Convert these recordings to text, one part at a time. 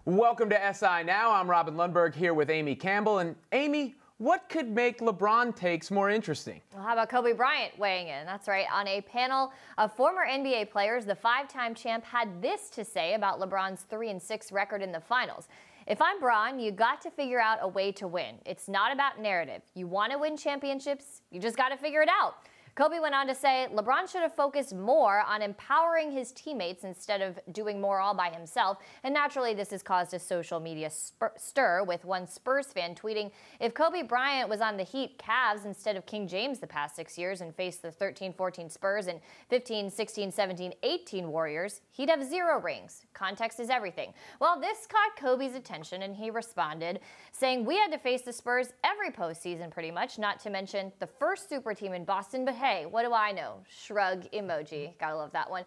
Welcome to SI Now. I'm Robin Lundberg here with Amy Campbell. And Amy, what could make LeBron takes more interesting? Well, how about Kobe Bryant weighing in? That's right. On a panel of former NBA players, the five-time champ had this to say about LeBron's 3-6 record in the finals. If I'm Bron, you got to figure out a way to win. It's not about narrative. You want to win championships, you just got to figure it out. Kobe went on to say LeBron should have focused more on empowering his teammates instead of doing more all by himself. And naturally, this has caused a social media stir, with one Spurs fan tweeting, if Kobe Bryant was on the Heat Cavs instead of King James the past 6 years and faced the 13-14 Spurs and 15-16, 17, 18 Warriors, he'd have 0 rings. Context is everything. Well, this caught Kobe's attention, and he responded, saying, we had to face the Spurs every postseason pretty much, not to mention the first super team in Boston, but hey, what do I know? Shrug emoji. Gotta love that one.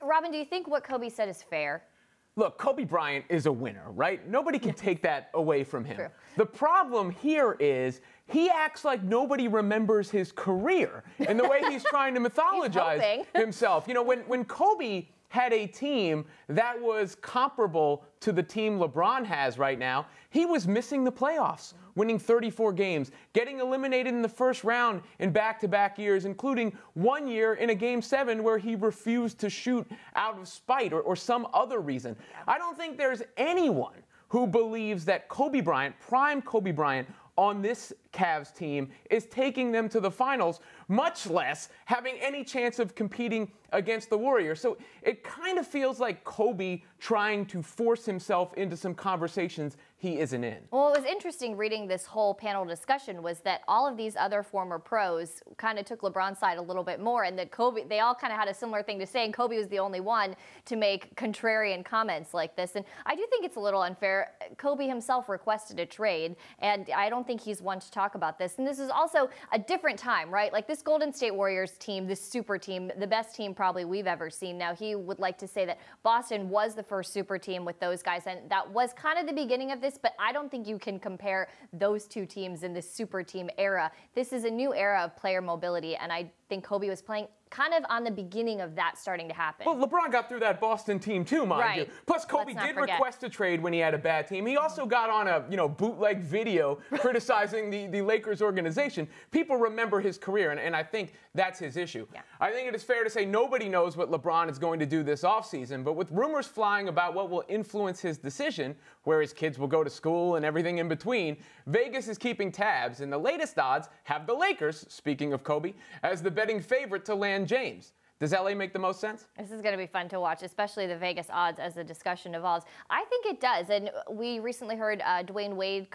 Robin, do you think what Kobe said is fair? Look, Kobe Bryant is a winner, right? Nobody can take that away from him. True. The problem here is he acts like nobody remembers his career in the way he's trying to mythologize himself. You know, when Kobe had a team that was comparable to the team LeBron has right now, he was missing the playoffs, winning 34 games, getting eliminated in the first round in back-to-back years, including one year in a Game 7 where he refused to shoot out of spite or some other reason. I don't think there's anyone who believes that Kobe Bryant, prime Kobe Bryant, on this Cavs team is taking them to the finals, much less having any chance of competing against the Warriors. So it kind of feels like Kobe trying to force himself into some conversations he isn't in. Well, what was interesting reading this whole panel discussion was that all of these other former pros kind of took LeBron's side a little bit more, and that Kobe, they all kind of had a similar thing to say, and Kobe was the only one to make contrarian comments like this. And I do think it's a little unfair. Kobe himself requested a trade, and I don't think he's one to talk about this. And this is also a different time, right? Like this Golden State Warriors team, this super team, the best team probably we've ever seen. Now, he would like to say that Boston was the first super team with those guys, and that was kind of the beginning of this, but I don't think you can compare those two teams in this super team era. This is a new era of player mobility, and I think Kobe was playing kind of on the beginning of that starting to happen. Well, LeBron got through that Boston team too, mind you. Plus, Kobe did request a trade when he had a bad team. He also got on a bootleg video criticizing the Lakers organization. People remember his career, and I think that's his issue. Yeah. I think it is fair to say nobody knows what LeBron is going to do this offseason, but with rumors flying about what will influence his decision, where his kids will go to school and everything in between, Vegas is keeping tabs, and the latest odds have the Lakers, speaking of Kobe, as the betting favorite to land James. Does LA make the most sense? This is going to be fun to watch, especially the Vegas odds as the discussion evolves. I think it does. And we recently heard Dwayne Wade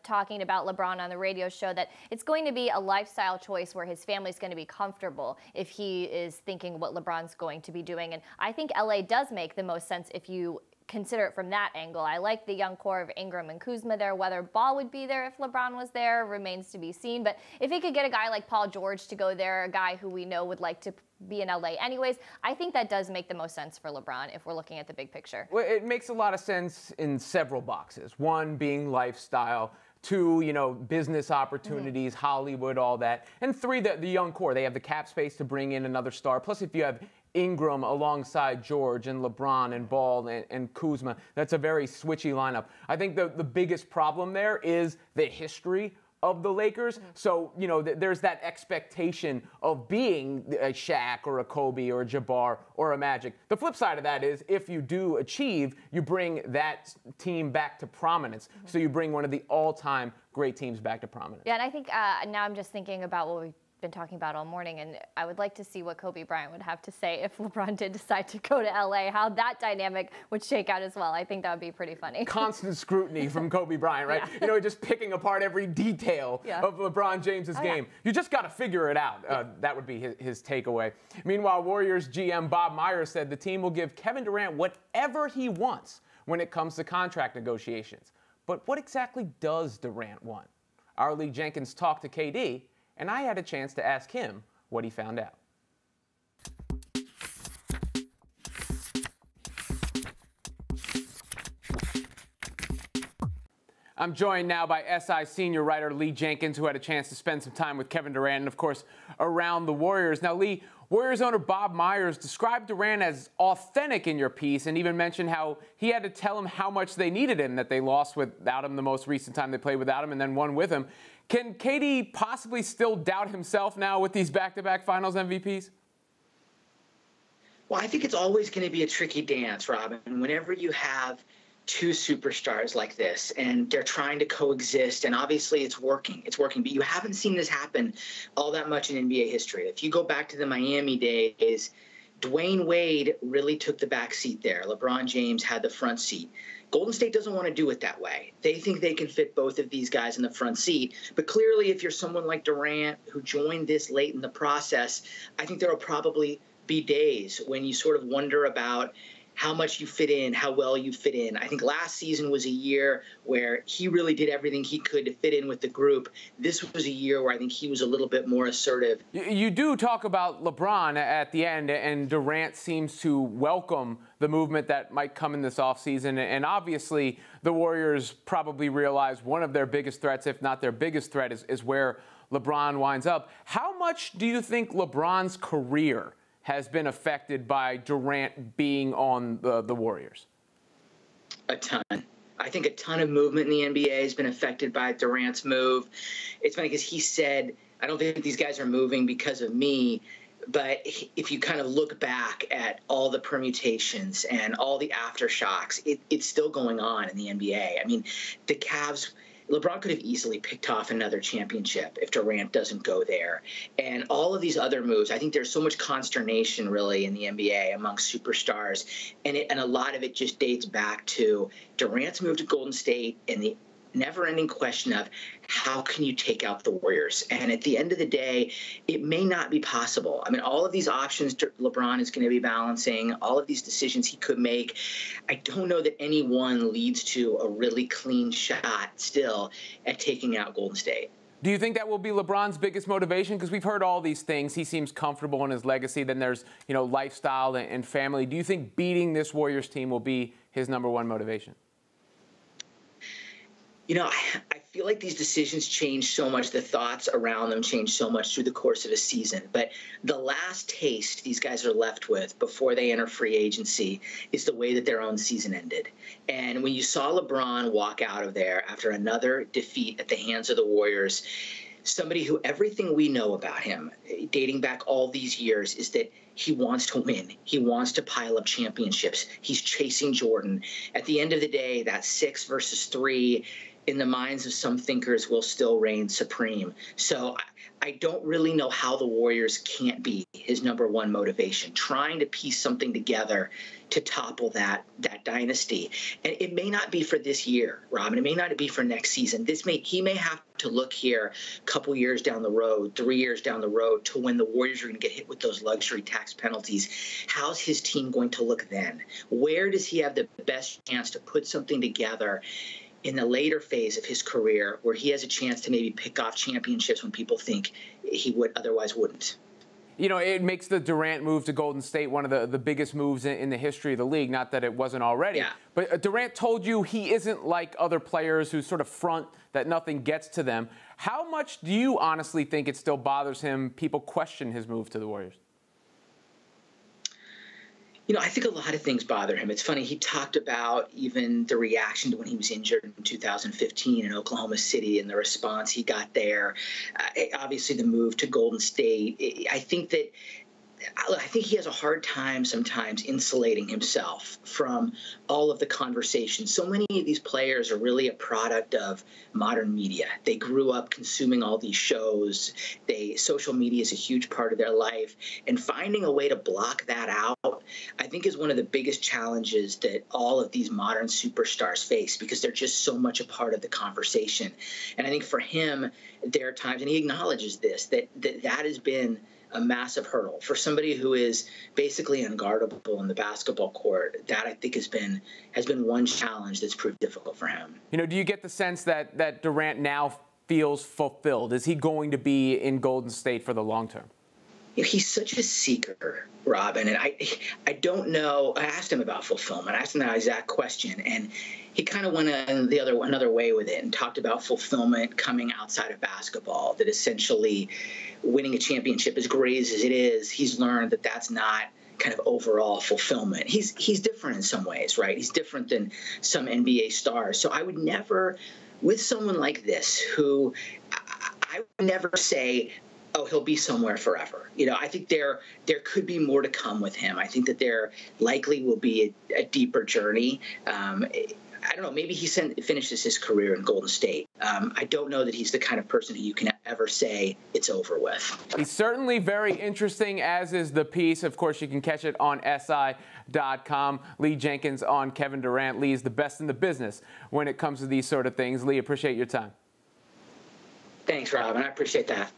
talking about LeBron on the radio show that it's going to be a lifestyle choice where his family's going to be comfortable if he is thinking what LeBron's going to be doing. And I think LA does make the most sense if you consider it from that angle. I like the young core of Ingram and Kuzma there. Whether Ball would be there if LeBron was there remains to be seen. But if he could get a guy like Paul George to go there, a guy who we know would like to be in LA anyways, I think that does make the most sense for LeBron if we're looking at the big picture. Well, it makes a lot of sense in several boxes. One being lifestyle. 2, business opportunities, Hollywood, all that. And 3, the young core. They have the cap space to bring in another star. Plus, if you have Ingram alongside George and LeBron and Ball and Kuzma, that's a very switchy lineup. I think the biggest problem there is the history of the Lakers. So, there's that expectation of being a Shaq or a Kobe or a Jabbar or a Magic. The flip side of that is if you do achieve, you bring that team back to prominence. So you bring one of the all-time great teams back to prominence. Yeah, and I think now I'm just thinking about what we've been talking about all morning, and I would like to see what Kobe Bryant would have to say if LeBron did decide to go to LA, how that dynamic would shake out as well. I think that would be pretty funny. Constant scrutiny from Kobe Bryant, right? Yeah. Just picking apart every detail of LeBron James's game. Yeah. You just got to figure it out. That would be his takeaway. Meanwhile, Warriors GM Bob Myers said the team will give Kevin Durant whatever he wants when it comes to contract negotiations. But what exactly does Durant want? Our league Jenkins talked to KD, and I had a chance to ask him what he found out. I'm joined now by SI senior writer Lee Jenkins, who had a chance to spend some time with Kevin Durant and, of course, around the Warriors. Now, Lee, Warriors owner Bob Myers described Durant as authentic in your piece and even mentioned how he had to tell him how much they needed him, that they lost without him the most recent time they played without him and then won with him. Can KD possibly still doubt himself now with these back-to-back Finals MVPs? Well, I think it's always going to be a tricky dance, Robin. Whenever you have two superstars like this and they're trying to coexist, and obviously it's working, but you haven't seen this happen all that much in NBA history. If you go back to the Miami days, Dwayne Wade really took the back seat there. LeBron James had the front seat. Golden State doesn't want to do it that way. They think they can fit both of these guys in the front seat. But clearly, if you're someone like Durant who joined this late in the process, I think there will probably be days when you sort of wonder about how much you fit in, how well you fit in. I think last season was a year where he really did everything he could to fit in with the group. This was a year where I think he was a little bit more assertive. You do talk about LeBron at the end, and Durant seems to welcome the movement that might come in this offseason. And obviously, the Warriors probably realize one of their biggest threats, if not their biggest threat, is where LeBron winds up. How much do you think LeBron's career has been affected by Durant being on the Warriors? A ton. I think a ton of movement in the NBA has been affected by Durant's move. It's funny because he said, I don't think these guys are moving because of me. But if you kind of look back at all the permutations and all the aftershocks, it's still going on in the NBA. I mean, the Cavs, LeBron could have easily picked off another championship if Durant doesn't go there. And all of these other moves, I think there's so much consternation really in the NBA among superstars. And a lot of it just dates back to Durant's move to Golden State and the never-ending question of how can you take out the Warriors? And at the end of the day, it may not be possible. I mean, all of these options LeBron is going to be balancing, all of these decisions he could make, I don't know that any one leads to a really clean shot still at taking out Golden State. Do you think that will be LeBron's biggest motivation? Because we've heard all these things. He seems comfortable in his legacy. Then there's, lifestyle and family. Do you think beating this Warriors team will be his number one motivation? I feel like these decisions change so much. The thoughts around them change so much through the course of a season. But the last taste these guys are left with before they enter free agency is the way that their own season ended. And when you saw LeBron walk out of there after another defeat at the hands of the Warriors, somebody who everything we know about him, dating back all these years, is that he wants to win. He wants to pile up championships. He's chasing Jordan. At the end of the day, that 6 versus 3 in the minds of some thinkers will still reign supreme. So I don't really know how the Warriors can't be his number one motivation, trying to piece something together to topple that dynasty. And it may not be for this year, Robin. It may not be for next season. He may have to look here a couple years down the road, 3 years down the road, to when the Warriors are going to get hit with those luxury tax penalties. How's his team going to look then? Where does he have the best chance to put something together in the later phase of his career where he has a chance to maybe pick off championships when people think he otherwise wouldn't? It makes the Durant move to Golden State one of the biggest moves in the history of the league. Not that it wasn't already. Yeah. But Durant told you he isn't like other players who sort of front that nothing gets to them. How much do you honestly think it still bothers him people question his move to the Warriors? I think a lot of things bother him. It's funny, he talked about even the reaction to when he was injured in 2015 in Oklahoma City and the response he got there. Obviously, the move to Golden State. I think he has a hard time sometimes insulating himself from all of the conversation. So many of these players are really a product of modern media. They grew up consuming all these shows. Social media is a huge part of their life. And finding a way to block that out, I think, is one of the biggest challenges that all of these modern superstars face, because they're just so much a part of the conversation. And I think for him, there are times, and he acknowledges this, that has been a massive hurdle for somebody who is basically unguardable in the basketball court. That, I think, has been one challenge that's proved difficult for him. Do you get the sense that Durant now feels fulfilled? Is he going to be in Golden State for the long term? he's such a seeker, Robin, and I don't know. I asked him about fulfillment. I asked him that exact question, and he kind of went another way with it and talked about fulfillment coming outside of basketball. That essentially, winning a championship, as great as it is, he's learned that that's not kind of overall fulfillment. He's different in some ways, right? He's different than some NBA stars. So I would never, with someone like this, who I would never say, oh, he'll be somewhere forever. I think there could be more to come with him. I think that there likely will be a deeper journey. I don't know, maybe he finishes his career in Golden State. I don't know that he's the kind of person who you can ever say it's over with. He's certainly very interesting, as is the piece. Of course, you can catch it on SI.com. Lee Jenkins on Kevin Durant. Lee is the best in the business when it comes to these sort of things. Lee, appreciate your time. Thanks, Robin. I appreciate that.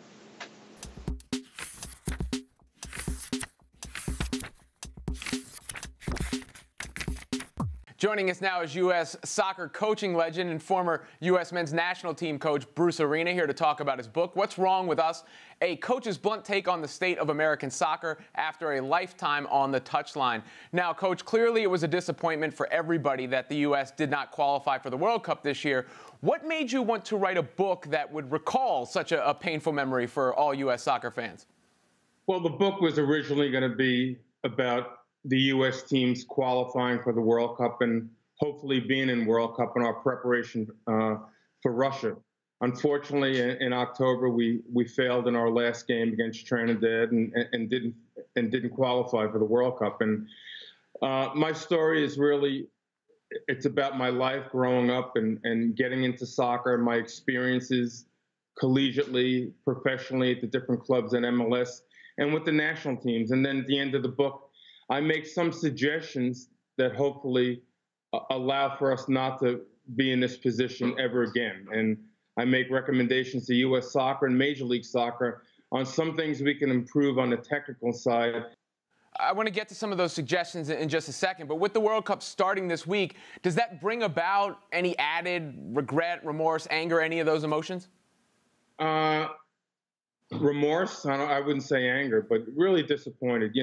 Joining us now is U.S. soccer coaching legend and former U.S. men's national team coach Bruce Arena, here to talk about his book, What's Wrong with Us? A coach's blunt take on the state of American soccer after a lifetime on the touchline. Now, Coach, clearly it was a disappointment for everybody that the U.S. did not qualify for the World Cup this year. What made you want to write a book that would recall such a painful memory for all U.S. soccer fans? Well, the book was originally going to be about the U.S. teams qualifying for the World Cup and hopefully being in World Cup in our preparation for Russia. Unfortunately, in October, we failed in our last game against Trinidad and didn't qualify for the World Cup. And my story is really, it's about my life growing up and getting into soccer, my experiences collegiately, professionally at the different clubs in MLS and with the national teams. And then at the end of the book, I make some suggestions that hopefully allow for us not to be in this position ever again. And I make recommendations to U.S. soccer and Major League Soccer on some things we can improve on the technical side. I want to get to some of those suggestions in just a second, but with the World Cup starting this week, does that bring about any added regret, remorse, anger, any of those emotions? Remorse, I wouldn't say anger, but really disappointed,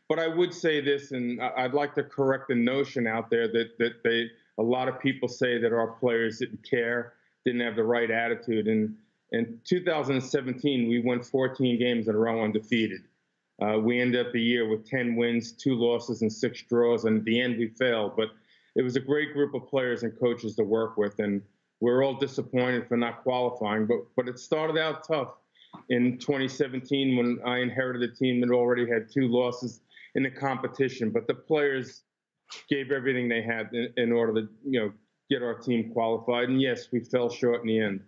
But I would say this, and I'd like to correct the notion out there that a lot of people say that our players didn't care, didn't have the right attitude. And in 2017, we won 14 games in a row undefeated. We ended up the year with 10 wins, 2 losses, and 6 draws. And at the end, we failed. But it was a great group of players and coaches to work with. And we're all disappointed for not qualifying. But it started out tough in 2017 when I inherited a team that already had 2 losses in the competition. But the players gave everything they had in order to, get our team qualified. And yes, we fell short in the end.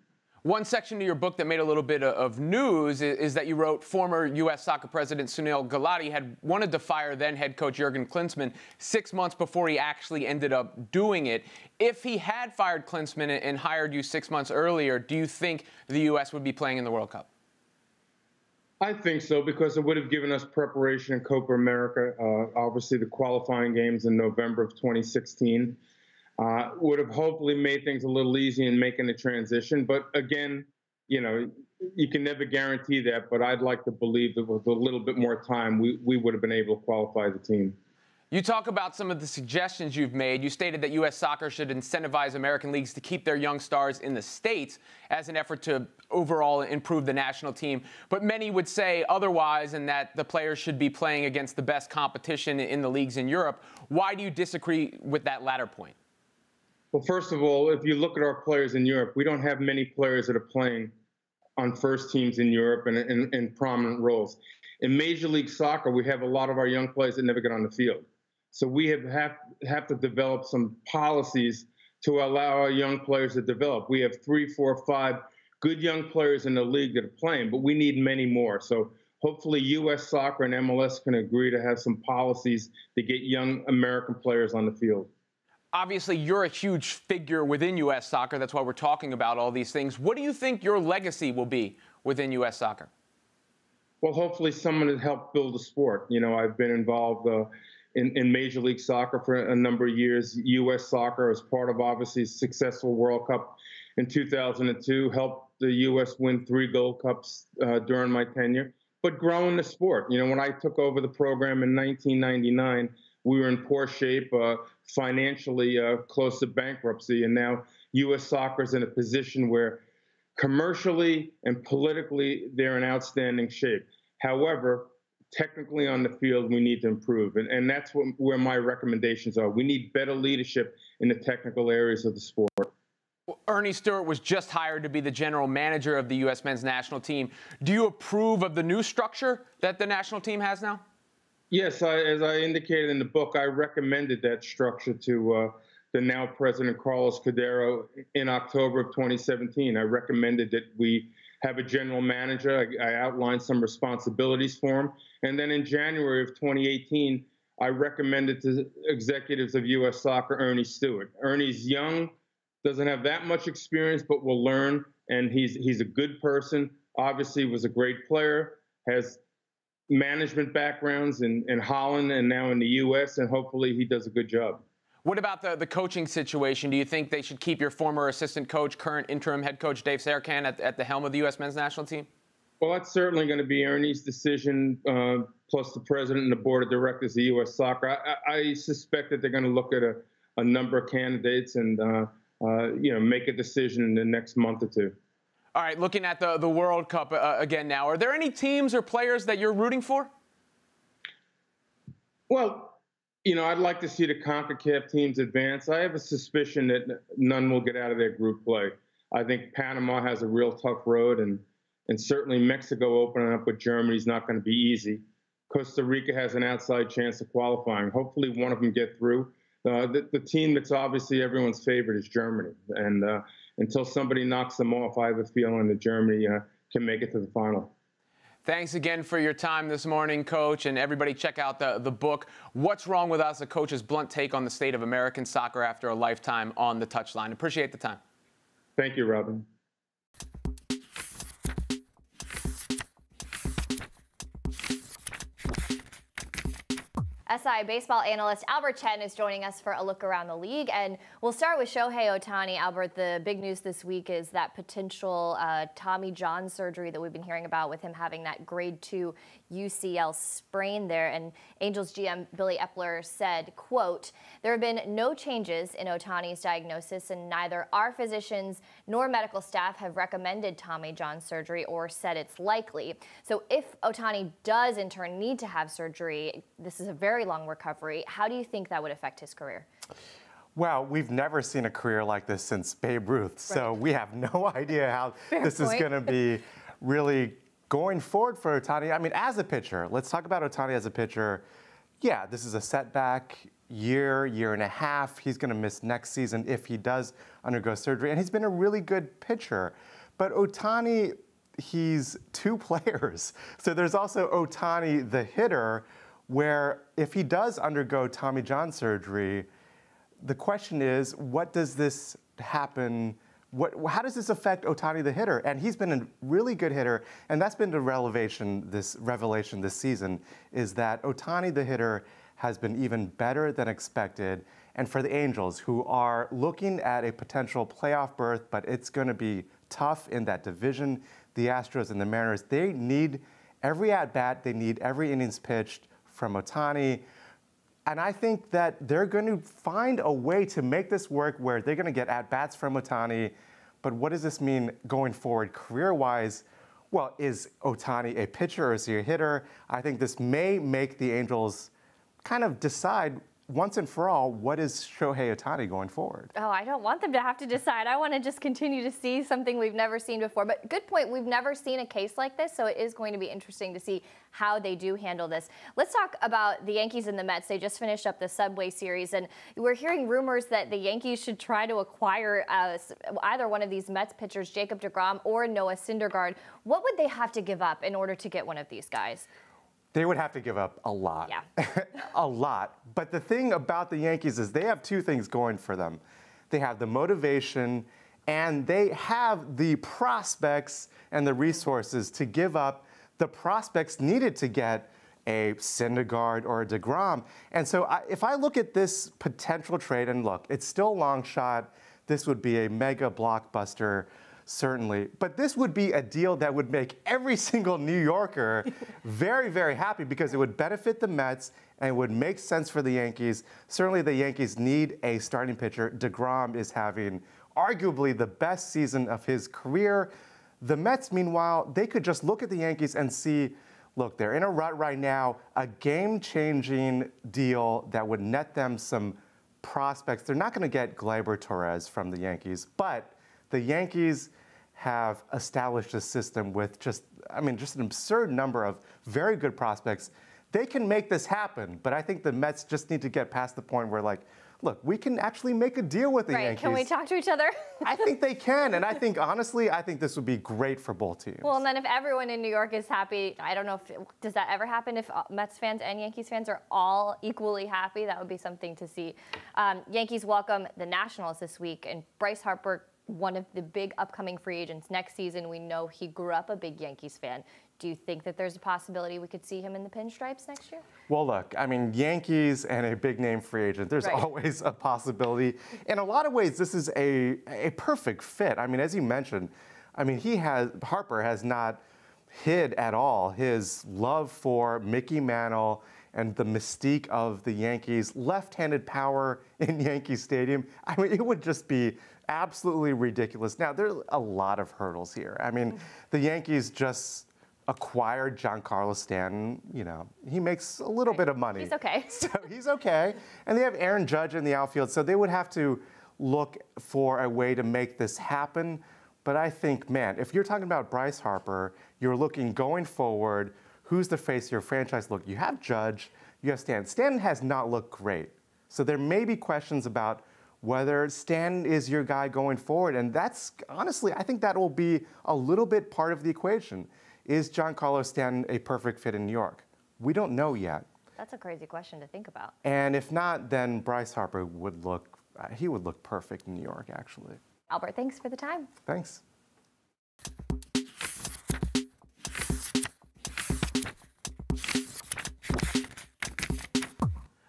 One section of your book that made a little bit of news is that you wrote former U.S. soccer president Sunil Gulati had wanted to fire then head coach Jurgen Klinsmann 6 months before he actually ended up doing it. If he had fired Klinsmann and hired you 6 months earlier, do you think the U.S. would be playing in the World Cup? I think so, because it would have given us preparation in Copa America. Obviously, the qualifying games in November of 2016 would have hopefully made things a little easier in making the transition. But again, you can never guarantee that. But I'd like to believe that with a little bit more time, we would have been able to qualify the team. You talk about some of the suggestions you've made. You stated that U.S. soccer should incentivize American leagues to keep their young stars in the States as an effort to overall improve the national team. But many would say otherwise, and that the players should be playing against the best competition in the leagues in Europe. Why do you disagree with that latter point? Well, first of all, if you look at our players in Europe, we don't have many players that are playing on first teams in Europe and in prominent roles. In Major League Soccer, we have a lot of our young players that never get on the field. So we have to develop some policies to allow our young players to develop. We have 3, 4, 5 good young players in the league that are playing, but we need many more. So hopefully U.S. soccer and MLS can agree to have some policies to get young American players on the field. Obviously, you're a huge figure within U.S. soccer. That's why we're talking about all these things. What do you think your legacy will be within U.S. soccer? Well, hopefully someone that helped build the sport. I've been involved in Major League Soccer for a number of years. U.S. soccer, as part of obviously a successful World Cup in 2002, helped the U.S. win 3 Gold Cups during my tenure. but growing the sport. You know, when I took over the program in 1999, we were in poor shape, financially close to bankruptcy, and now U.S. soccer is in a position where commercially and politically they're in outstanding shape. However, technically on the field, we need to improve, and that's where my recommendations are. We need better leadership in the technical areas of the sport. Ernie Stewart was just hired to be the general manager of the U.S. men's national team. Do you approve of the new structure that the national team has now? Yes, as I indicated in the book, I recommended that structure to the now President Carlos Cordero in October of 2017. I recommended that we have a general manager. I outlined some responsibilities for him. And then in January of 2018, I recommended to executives of U.S. Soccer, Ernie Stewart. Ernie's young, doesn't have that much experience, but will learn. And he's a good person. Obviously was a great player, has management backgrounds in Holland and now in the U.S., and hopefully he does a good job. What about the coaching situation? Do you think they should keep your former assistant coach, current interim head coach Dave Sarkhan at the helm of the U.S. men's national team? Well, that's certainly going to be Ernie's decision, plus the president and the board of directors of U.S. Soccer. I suspect that they're going to look at a number of candidates and make a decision in the next month or two. All right, looking at the World Cup again now, are there any teams or players that you're rooting for? Well, I'd like to see the CONCACAF teams advance. I have a suspicion that none will get out of their group play. I think Panama has a real tough road, and certainly Mexico opening up with Germany is not going to be easy. Costa Rica has an outside chance of qualifying. Hopefully one of them get through. The team that's obviously everyone's favorite is Germany. And until somebody knocks them off, I have a feeling that Germany can make it to the final. Thanks again for your time this morning, Coach. And everybody check out the book, What's Wrong With Us? A Coach's Blunt Take on the State of American Soccer After a Lifetime on the Touchline. Appreciate the time. Thank you, Robin. SI baseball analyst Albert Chen is joining us for a look around the league. And we'll start with Shohei Otani. Albert, the big news this week is that potential Tommy John surgery that we've been hearing about, with him having that grade 2 UCL sprain there. And Angels GM Billy Epler said, quote, "There have been no changes in Otani's diagnosis, and neither our physicians nor medical staff have recommended Tommy John surgery or said it's likely. So if Otani does in turn need to have surgery, this is a very long recovery. How do you think that would affect his career?" Well, we've never seen a career like this since Babe Ruth, right. So we have no idea how this is going to be really going forward for Otani. I mean, as a pitcher, let's talk about Otani as a pitcher. Yeah, this is a setback year and a half. He's going to miss next season if he does undergo surgery, and he's been a really good pitcher. But Otani, he's two players. So there's also Otani, the hitter, where if he does undergo Tommy John surgery, the question is, what does this happen? How does this affect Otani, the hitter? And he's been a really good hitter, and that's been the revelation this season, is that Otani, the hitter, has been even better than expected. And for the Angels, who are looking at a potential playoff berth, but it's going to be tough in that division, the Astros and the Mariners, they need every at-bat, they need every innings pitched from Otani. And I think that they're going to find a way to make this work where they're going to get at-bats from Otani. But what does this mean going forward career-wise? Well, is Otani a pitcher or is he a hitter? I think this may make the Angels kind of decide once and for all, what is Shohei Otani going forward? Oh, I don't want them to have to decide. I want to just continue to see something we've never seen before. But good point. We've never seen a case like this, so it is going to be interesting to see how they do handle this. Let's talk about the Yankees and the Mets. They just finished up the Subway Series, and we're hearing rumors that the Yankees should try to acquire either one of these Mets pitchers, Jacob deGrom or Noah Syndergaard. What would they have to give up in order to get one of these guys? They would have to give up a lot. Yeah. A lot. But the thing about the Yankees is they have two things going for them. They have the motivation, and they have the prospects and the resources to give up the prospects needed to get a Syndergaard or a deGrom. And so if I look at this potential trade, and look, it's still a long shot. This would be a mega blockbuster certainly. But this would be a deal that would make every single New Yorker very, very happy because it would benefit the Mets and it would make sense for the Yankees. Certainly the Yankees need a starting pitcher. DeGrom is having arguably the best season of his career. The Mets, meanwhile, they could just look at the Yankees and see, look, they're in a rut right now, a game-changing deal that would net them some prospects. They're not going to get Gleyber Torres from the Yankees, but the Yankees have established a system with just an absurd number of very good prospects. They can make this happen, but I think the Mets just need to get past the point where, like, look, we can actually make a deal with the Yankees. Can we talk to each other? I think they can, and I think, honestly, I think this would be great for both teams. Well, and then if everyone in New York is happy, I don't know does that ever happen if Mets fans and Yankees fans are all equally happy? That would be something to see. Yankees welcome the Nationals this week, and Bryce Harper, one of the big upcoming free agents next season. We know he grew up a big Yankees fan. Do you think that there's a possibility we could see him in the pinstripes next year? Well, look, I mean, Yankees and a big name free agent, there's always a possibility. In a lot of ways, this is a perfect fit. I mean, as you mentioned, I mean, Harper has not hid at all his love for Mickey Mantle and the mystique of the Yankees, left-handed power in Yankee Stadium. I mean, it would just be absolutely ridiculous. Now, there are a lot of hurdles here. I mean, the Yankees just acquired Giancarlo Stanton. You know, he makes a little bit of money. He's okay. So he's okay. And they have Aaron Judge in the outfield, so they would have to look for a way to make this happen. But I think, man, if you're talking about Bryce Harper, you're looking going forward, who's the face of your franchise? Look, you have Judge, you have Stanton. Stanton has not looked great. So there may be questions about whether Stanton is your guy going forward. And that's, honestly, I think that will be a little bit part of the equation. Is Giancarlo Stanton a perfect fit in New York? We don't know yet. That's a crazy question to think about. And if not, then Bryce Harper would look, he would look perfect in New York, actually. Albert, thanks for the time. Thanks.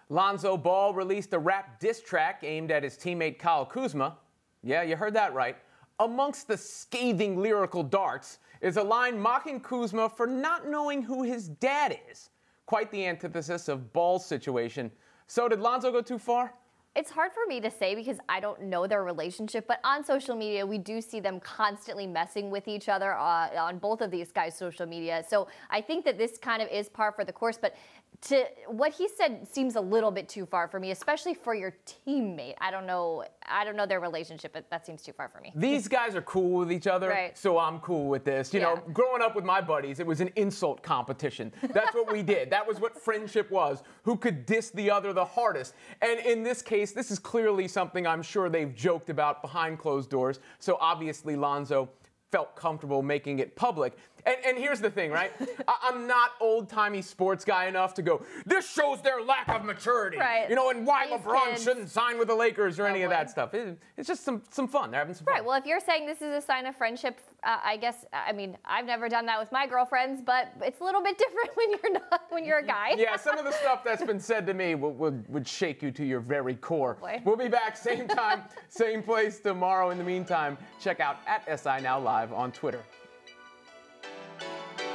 Lonzo Ball released a rap diss track aimed at his teammate Kyle Kuzma. Yeah, you heard that right. Amongst the scathing lyrical darts is a line mocking Kuzma for not knowing who his dad is. Quite the antithesis of Ball's situation. So did Lonzo go too far? It's hard for me to say because I don't know their relationship, but on social media, we do see them constantly messing with each other on both of these guys' social media. So I think that this kind of is par for the course, but what he said seems a little bit too far for me, especially for your teammate. I don't know their relationship, but that seems too far for me. These guys are cool with each other, so I'm cool with this. You know, growing up with my buddies, it was an insult competition. That's what we did. That was what friendship was. Who could diss the other the hardest? And in this case, this is clearly something I'm sure they've joked about behind closed doors. So obviously Lonzo felt comfortable making it public. And here's the thing, right? I'm not old-timey sports guy enough to go, this shows their lack of maturity. Right. You know, and why These LeBron kids. shouldn't sign with the Lakers or any of that stuff. It's just some fun. They're having some fun. Right. Well, if you're saying this is a sign of friendship, I guess, I mean, I've never done that with my girlfriends, but it's a little bit different when you're a guy. Yeah, some of the stuff that's been said to me would shake you to your very core. Boy. We'll be back same time, same place tomorrow. In the meantime, check out @SI Now Live on Twitter.